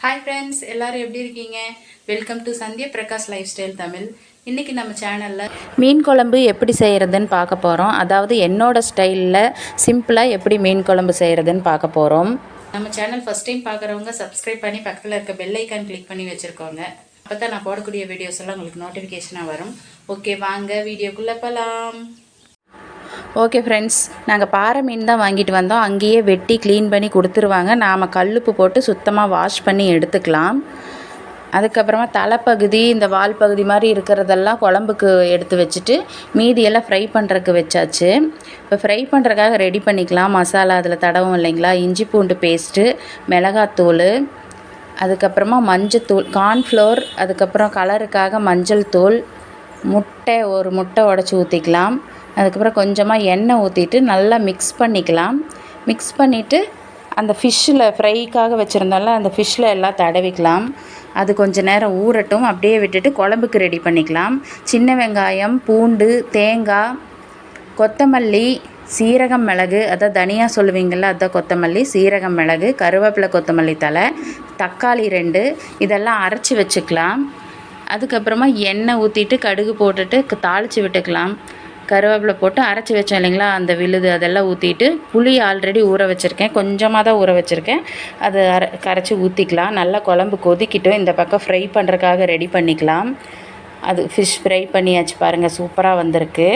Hi friends, எல்லோரும் எப்படி இருக்கீங்க? Welcome to Sandhya Prakash life style Tamil. இன்றைக்கி நம்ம சேனலில் மீன் குழம்பு எப்படி செய்கிறதுன்னு பார்க்க போகிறோம். அதாவது என்னோடய ஸ்டைலில் சிம்பிளாக எப்படி மீன் குழம்பு செய்கிறதுன்னு பார்க்க போகிறோம். நம்ம சேனல் ஃபஸ்ட் டைம் பார்க்குறவங்க சப்ஸ்கிரைப் பண்ணி பக்கத்தில் இருக்க பெல் ஐக்கான் கிளிக் பண்ணி வச்சுருக்கோங்க. அப்போ தான் நான் போடக்கூடிய வீடியோஸ் எல்லாம் உங்களுக்கு நோட்டிஃபிகேஷனாக வரும். ஓகே, வாங்க வீடியோக்குள்ளே போகலாம். ஓகே ஃப்ரெண்ட்ஸ், நாங்கள் பாறை மீன் தான் வாங்கிட்டு வந்தோம். அங்கேயே வெட்டி க்ளீன் பண்ணி கொடுத்துருவாங்க. நாம் கல்லுப்பு போட்டு சுத்தமாக வாஷ் பண்ணி எடுத்துக்கலாம். அதுக்கப்புறமா தலைப்பகுதி, இந்த வால் பகுதி மாதிரி இருக்கிறதெல்லாம் குழம்புக்கு எடுத்து வச்சுட்டு மீதியெல்லாம் ஃப்ரை பண்ணுறதுக்கு வச்சாச்சு. இப்போ ஃப்ரை பண்ணுறதுக்காக ரெடி பண்ணிக்கலாம். மசாலா அதில் தடவும் இல்லைங்களா, இஞ்சி பூண்டு பேஸ்ட்டு, மிளகாத்தூள், அதுக்கப்புறமா மஞ்சத்தூள், கார்ன்ஃப்ளோர், அதுக்கப்புறம் கலருக்காக மஞ்சள் தூள், ஒரு முட்டை உடச்சி ஊற்றிக்கலாம். அதுக்கப்புறம் கொஞ்சமாக எண்ணெய் ஊற்றிட்டு நல்லா மிக்ஸ் பண்ணிக்கலாம். மிக்ஸ் பண்ணிவிட்டு அந்த ஃபிஷ்ஷில் ஃப்ரைக்காக வச்சுருந்தால அந்த ஃபிஷ்ஷில் எல்லாம் தடவிக்கலாம். அது கொஞ்சம் நேரம் ஊறட்டும். அப்படியே விட்டுட்டு குழம்புக்கு ரெடி பண்ணிக்கலாம். சின்ன வெங்காயம், பூண்டு, தேங்காய், கொத்தமல்லி, சீரகம், மிளகு, அதான் தனியாக சொல்லுவீங்கள்ல, அதுதான் கொத்தமல்லி, சீரகம், மிளகு, கருவேப்பிலை, கொத்தமல்லி தழை, தக்காளி 2 இதெல்லாம் அரைச்சி வச்சுக்கலாம். அதுக்கப்புறமா எண்ணெய் ஊற்றிட்டு கடுகு போட்டுட்டு தாளித்து விட்டுக்கலாம். கருவேப்பிலை போட்டு அரைச்சி வச்சோம் இல்லைங்களா, அந்த விழுது அதெல்லாம் ஊற்றிட்டு புளி ஆல்ரெடி ஊற வச்சுருக்கேன், கொஞ்சமாக தான் ஊற வச்சுருக்கேன், அது கரைச்சி ஊற்றிக்கலாம். நல்லா குழம்பு கொதிக்கிட்டும். இந்த பக்கம் ஃப்ரை பண்ணுறதுக்காக ரெடி பண்ணிக்கலாம். அது ஃபிஷ் ஃப்ரை பண்ணியாச்சு பாருங்கள், சூப்பராக வந்திருக்கு.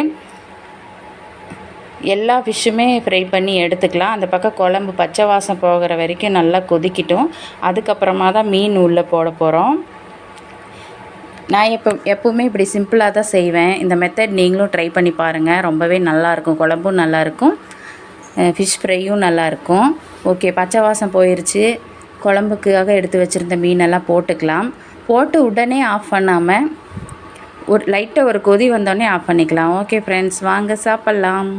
எல்லா ஃபிஷ்ஷுமே ஃப்ரை பண்ணி எடுத்துக்கலாம். அந்த பக்கம் குழம்பு பச்சை வாசம் போகிற வரைக்கும் நல்லா கொதிக்கிட்டும். அதுக்கப்புறமா தான் மீன் உள்ளே போட போகிறோம். நான் எப்போவுமே இப்படி சிம்பிளாக தான் செய்வேன். இந்த மெத்தட் நீங்களும் ட்ரை பண்ணி பாருங்கள். ரொம்பவே நல்லாயிருக்கும். குழம்பும் நல்லாயிருக்கும், ஃபிஷ் ஃப்ரையும் நல்லாயிருக்கும். ஓகே, பச்சை வாசம் போயிடுச்சு. குழம்புக்காக எடுத்து வச்சுருந்த மீனெல்லாம் போட்டுக்கலாம். போட்டு உடனே ஆஃப் பண்ணாமல் லைட்டாக ஒரு கொதி வந்தோடனே ஆஃப் பண்ணிக்கலாம். ஓகே ஃப்ரெண்ட்ஸ், வாங்க சாப்பிட்லாம்.